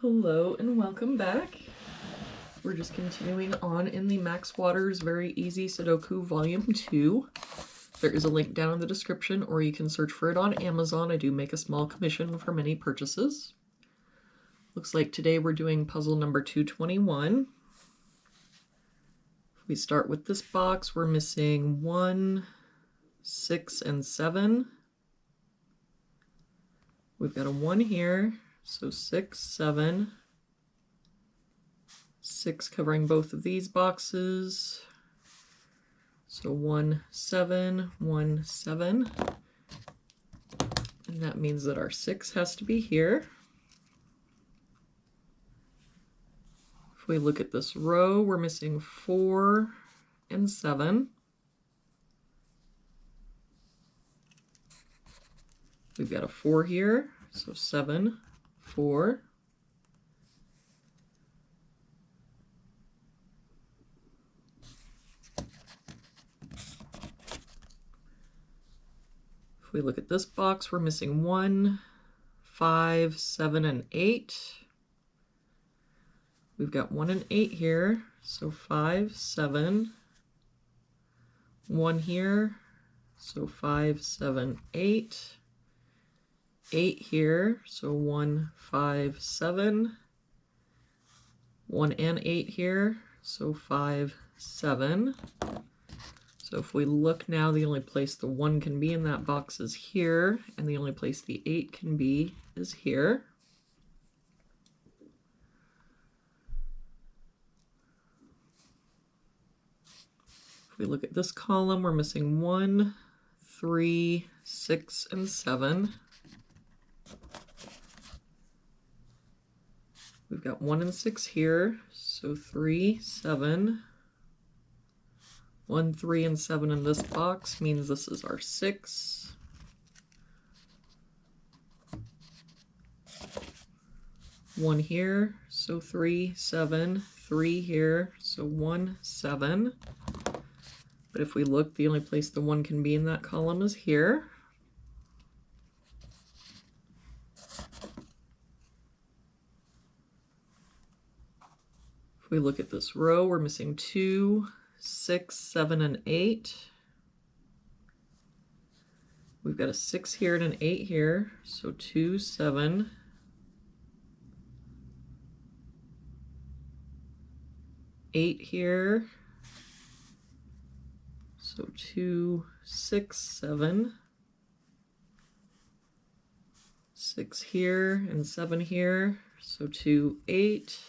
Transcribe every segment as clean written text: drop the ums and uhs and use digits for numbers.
Hello and welcome back. We're just continuing on in the Max Waters Very Easy Sudoku Volume 2. There is a link down in the description, or you can search for it on Amazon. I do make a small commission for many purchases. Looks like today we're doing puzzle number 221. If we start with this box, we're missing 1, 6, and 7. We've got a 1 here, so 6, 7. 6 covering both of these boxes. So 1, 7, 1, 7. And that means that our 6 has to be here. If we look at this row, we're missing 4 and 7. We've got a 4 here, so 7, 4. If we look at this box, we're missing 1, 5, 7, and 8. We've got 1 and 8 here, so 5, 7. 1 here, so 5, 7, 8. 8 here, so 1, 5, 7. 1 and 8 here, so 5, 7. So if we look now, the only place the 1 can be in that box is here, and the only place the 8 can be is here. If we look at this column, we're missing 1, 3, 6, and 7. We've got 1 and 6 here, so 3, 7. 1, 3, and 7 in this box means this is our 6. One here, so 3, 7. 3 here, so 1, 7. But if we look, the only place the 1 can be in that column is here. If we look at this row, we're missing 2, 6, 7, and 8. We've got a 6 here and an 8 here, so 2, 7. 8 here, so 2, 6, 7. 6 here and 7 here, so 2, 8.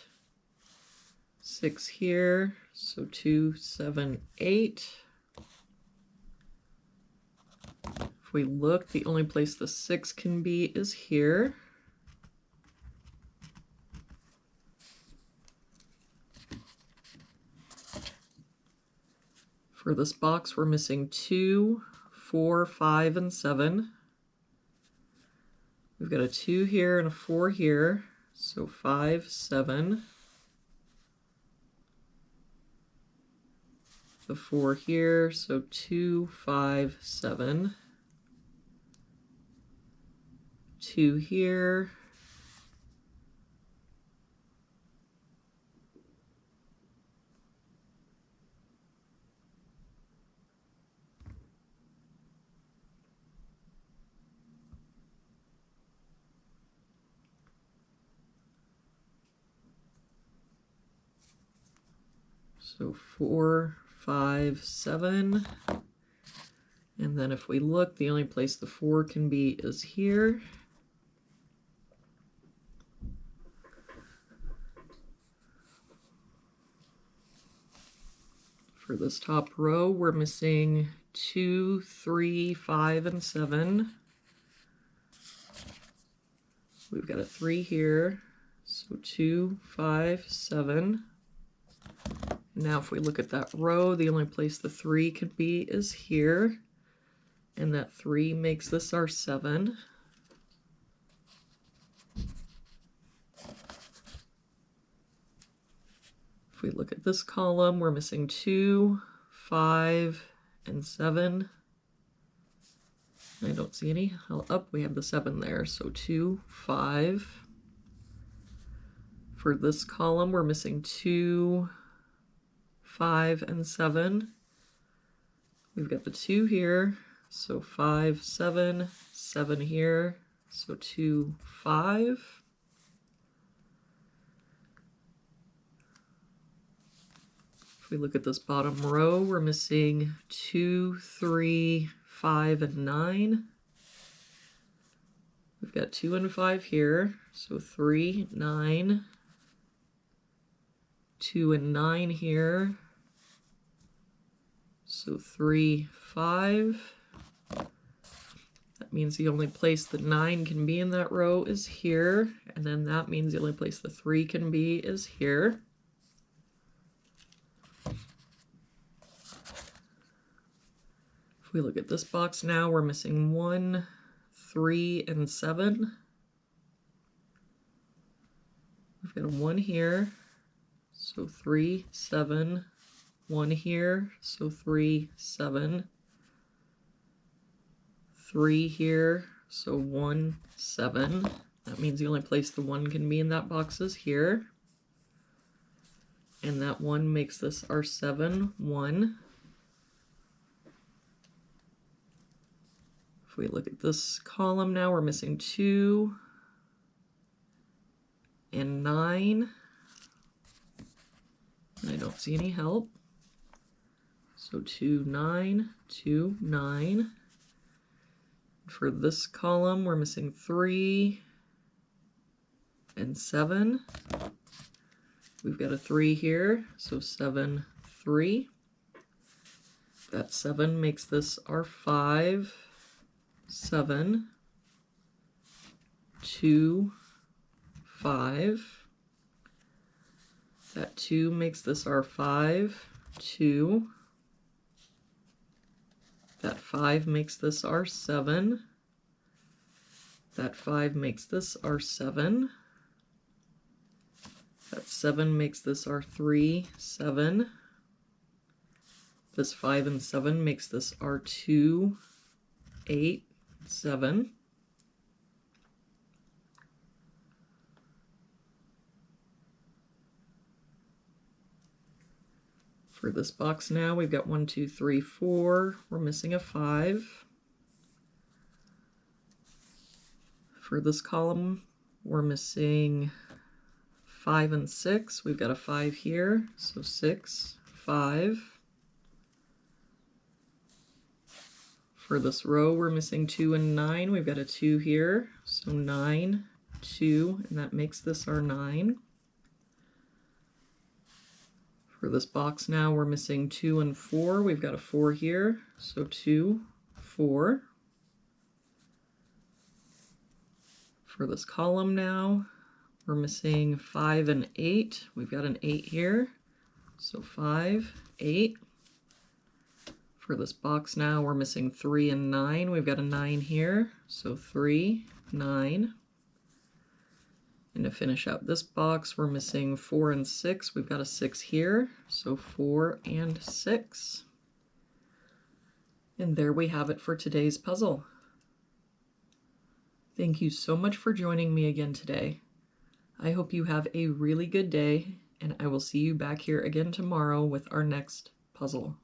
6 here, so 2, 7, 8. If we look, the only place the 6 can be is here. For this box, we're missing 2, 4, 5, and 7. We've got a 2 here and a 4 here, so 5, 7. The 4 here, so 2, 5, 7. 2 here. So 4, 5, 7. And then if we look, the only place the 4 can be is here. For this top row, we're missing 2, 3, 5, and 7. We've got a 3 here, so 2, 5, 7. Now if we look at that row, the only place the 3 could be is here, and that 3 makes this our 7. If we look at this column, we're missing 2, 5, and 7. I don't see any. We have the 7 there, so 2, 5. For this column, we're missing 2, 5, and 7. We've got the 2 here, so 5, 7, 7 here, so 2, 5. If we look at this bottom row, we're missing 2, 3, 5, and 9. We've got 2 and 5 here, so 3, 9, 2 and 9 here, so 3, 5. That means the only place the 9 can be in that row is here, and then that means the only place the 3 can be is here. If we look at this box now, we're missing 1, 3, and 7. We've got a 1 here, so 3, 7, 1 here, so 3, 7, 3 here, so 1, 7. That means the only place the 1 can be in that box is here. And that 1 makes this our 7, 1. If we look at this column now, we're missing 2 and 9. And I don't see any help. So 2, 9, 2, 9. For this column, we're missing 3 and 7. We've got a 3 here, so 7, 3. That 7 makes this our 5, 7, 2, 5. That 2 makes this our 5, 2. That 5 makes this our 7. That 5 makes this our 7. That 7 makes this our 3, 7. This 5 and 7 makes this our 2, 8, 7. For this box now, we've got 1, 2, 3, 4. We're missing a 5. For this column, we're missing 5 and 6. We've got a 5 here, so 6, 5. For this row, we're missing 2 and 9. We've got a 2 here, so 9, 2, and that makes this our 9. For this box now, we're missing 2 and 4. We've got a 4 here, so 2, 4. For this column now, we're missing 5 and 8. We've got an 8 here, so 5, 8. For this box now, we're missing 3 and 9. We've got a 9 here, so 3, 9. And to finish out this box, we're missing 4 and 6. We've got a 6 here, so 4 and 6. And there we have it for today's puzzle. Thank you so much for joining me again today. I hope you have a really good day, and I will see you back here again tomorrow with our next puzzle.